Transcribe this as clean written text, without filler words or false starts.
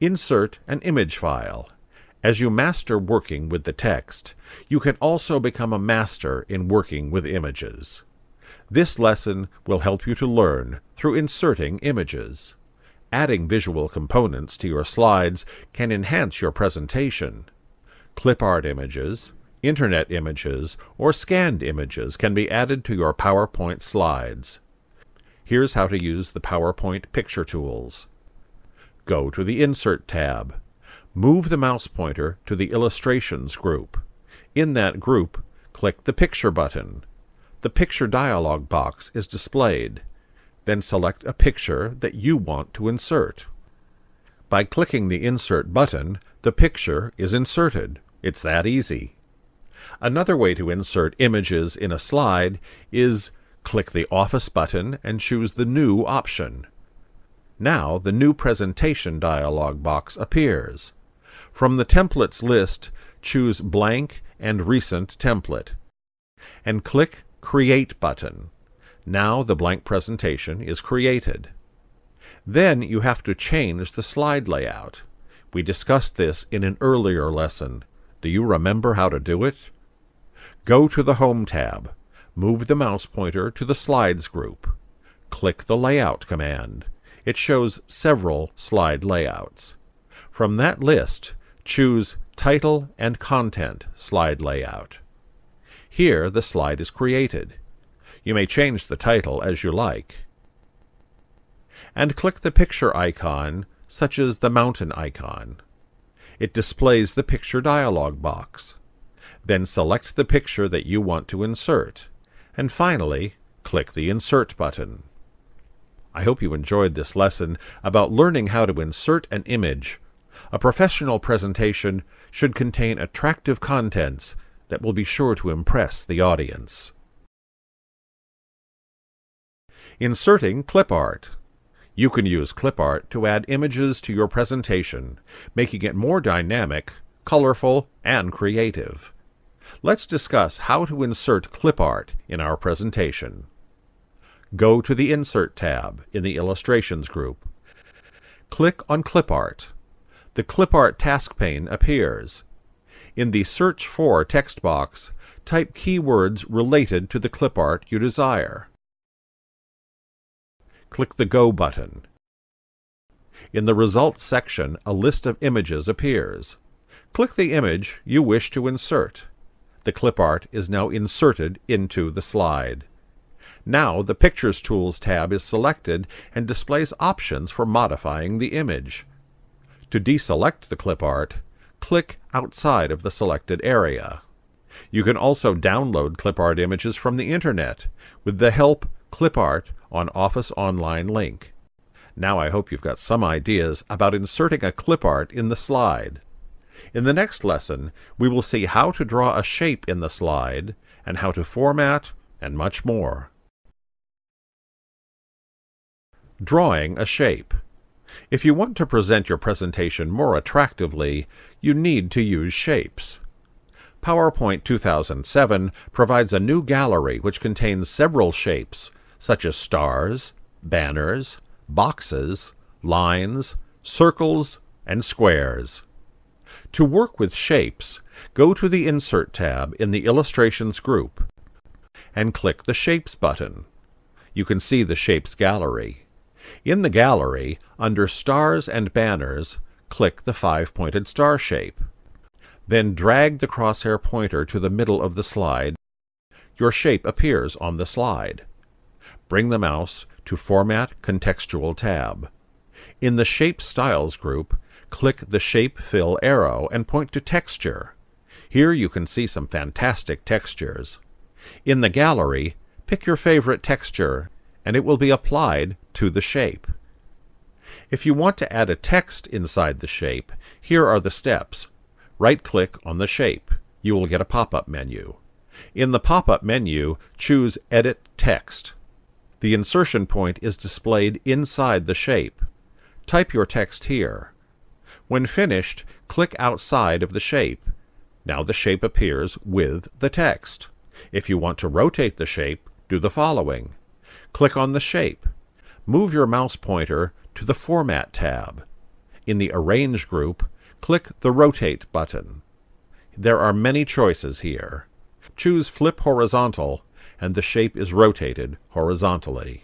Insert an image file. As you master working with the text, you can also become a master in working with images. This lesson will help you to learn through inserting images. Adding visual components to your slides can enhance your presentation. Clip art images, internet images, or scanned images can be added to your PowerPoint slides. Here's how to use the PowerPoint picture tools. Go to the Insert tab. Move the mouse pointer to the Illustrations group. In that group, click the Picture button. The Picture dialog box is displayed. Then select a picture that you want to insert. By clicking the Insert button, the picture is inserted. It's that easy. Another way to insert images in a slide is click the Office button and choose the New option. Now the New Presentation dialog box appears. From the Templates list, choose Blank and Recent Template, and click Create button. Now the blank presentation is created. Then you have to change the slide layout. We discussed this in an earlier lesson. Do you remember how to do it? Go to the Home tab. Move the mouse pointer to the Slides group. Click the Layout command. It shows several slide layouts. From that list, choose Title and Content Slide Layout. Here the slide is created. You may change the title as you like. And click the picture icon, such as the mountain icon. It displays the picture dialog box. Then select the picture that you want to insert. And finally, click the Insert button. I hope you enjoyed this lesson about learning how to insert an image. A professional presentation should contain attractive contents that will be sure to impress the audience. Inserting clip art. You can use clip art to add images to your presentation, making it more dynamic, colorful, and creative. Let's discuss how to insert clip art in our presentation. Go to the Insert tab in the Illustrations group. Click on Clip Art. The Clip Art task pane appears. In the Search For text box, type keywords related to the clip art you desire. Click the Go button. In the Results section, a list of images appears. Click the image you wish to insert. The clip art is now inserted into the slide. Now the Pictures Tools tab is selected and displays options for modifying the image. To deselect the clip art, click outside of the selected area. You can also download clip art images from the Internet with the Help Clip Art on Office Online link. Now I hope you've got some ideas about inserting a clip art in the slide. In the next lesson, we will see how to draw a shape in the slide and how to format and much more. Drawing a shape. If you want to present your presentation more attractively, you need to use shapes. PowerPoint 2007 provides a new gallery which contains several shapes, such as stars, banners, boxes, lines, circles, and squares. To work with shapes, go to the Insert tab in the Illustrations group and click the Shapes button. You can see the Shapes gallery. In the gallery, under Stars and Banners, click the 5-pointed star shape. Then drag the crosshair pointer to the middle of the slide. Your shape appears on the slide. Bring the mouse to Format Contextual tab. In the Shape Styles group, click the Shape Fill arrow and point to Texture. Here you can see some fantastic textures. In the gallery, pick your favorite texture, and it will be applied to the shape. If you want to add a text inside the shape, here are the steps. Right-click on the shape. You will get a pop-up menu. In the pop-up menu, choose Edit Text. The insertion point is displayed inside the shape. Type your text here. When finished, click outside of the shape. Now the shape appears with the text. If you want to rotate the shape, do the following. Click on the shape. Move your mouse pointer to the Format tab. In the Arrange group, click the Rotate button. There are many choices here. Choose Flip Horizontal, and the shape is rotated horizontally.